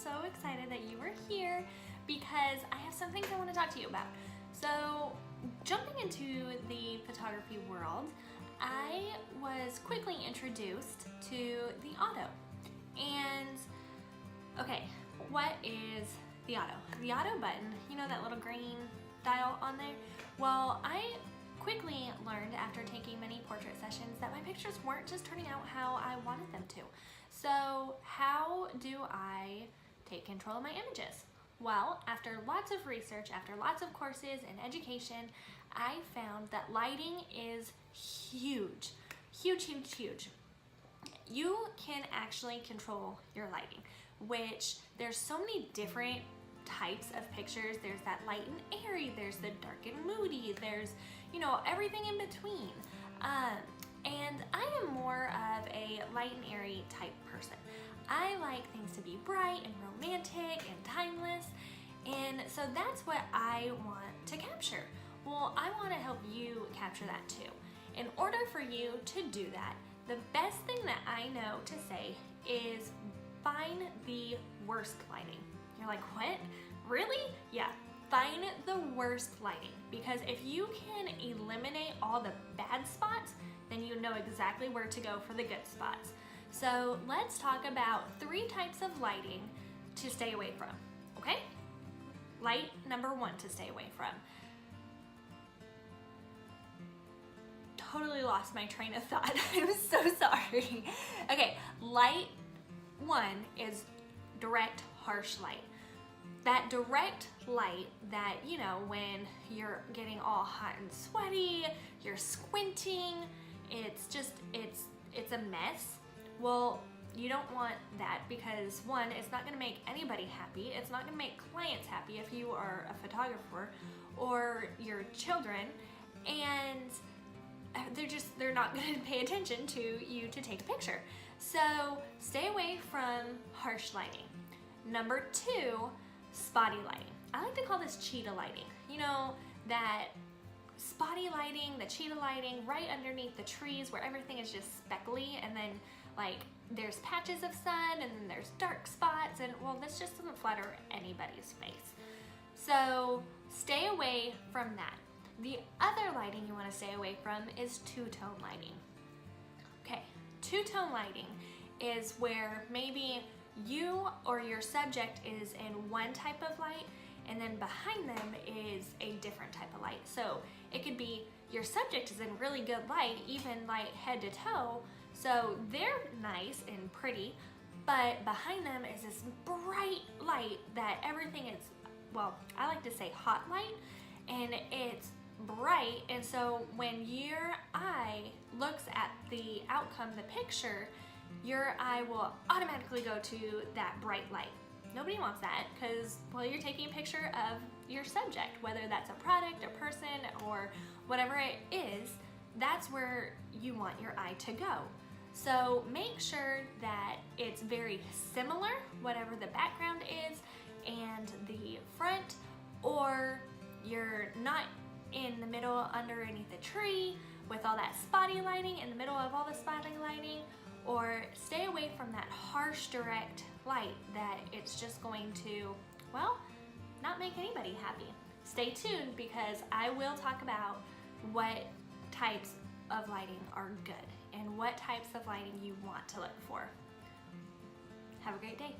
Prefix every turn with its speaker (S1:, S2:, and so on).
S1: so excited that you are here because I have some things I want to talk to you about. So, jumping into the photography world, I was quickly introduced to the auto. And, okay, what is the auto? The auto button, you know that little green dial on there? Well, I quickly learned after taking many portrait sessions that my pictures weren't just turning out how I wanted them to. So how do I take control of my images? Well, after lots of research, after lots of courses and education, I found that lighting is huge. Huge, huge, huge. You can actually control your lighting, which there's so many different types of pictures. There's that light and airy, there's the dark and moody, there's, you know, everything in between. And I am more of a light and airy type person. I like things to be bright and romantic and timeless, and so that's what I want to capture. Well, I want to help you capture that too. In order for you to do that, the best thing that I know to say is find the worst lighting. You're like, what? Really? Yeah, find the worst lighting, because if you can eliminate all the bad spots, then you know exactly where to go for the good spots. So let's talk about 3 types of lighting to stay away from, okay? Light number 1 to stay away from. Totally lost my train of thought. I'm so sorry. Okay, light 1 is direct, harsh light. That direct light that, you know, when you're getting all hot and sweaty, you're squinting, it's just, it's a mess. Well, you don't want that because 1, it's not gonna make anybody happy. It's not gonna make clients happy if you are a photographer or your children, and they're not gonna pay attention to you to take a picture. So stay away from harsh lighting. Number 2, spotty lighting. I like to call this cheetah lighting. You know, that spotty lighting, the cheetah lighting right underneath the trees where everything is just speckly, and then like there's patches of sun and then there's dark spots, and well, this just doesn't flatter anybody's face. So stay away from that. The other lighting you want to stay away from is two-tone lighting. Okay, two-tone lighting is where maybe you or your subject is in one type of light, and then behind them is a different type of light. So it could be your subject is in really good light, even light head to toe, so they're nice and pretty, but behind them is this bright light that everything is, well, I like to say hot light, and it's bright, and so when your eye looks at the outcome, the picture, your eye will automatically go to that bright light. Nobody wants that because, well, you're taking a picture of your subject, whether that's a product, a person, or whatever it is, that's where you want your eye to go. So make sure that it's very similar, whatever the background is, and the front, or you're not in the middle underneath the tree with all that spotty lighting in the middle of all the spotty lighting, or stay away from that harsh direct light that it's just going to, well, not make anybody happy. Stay tuned because I will talk about what types of lighting are good and what types of lighting you want to look for. Have a great day.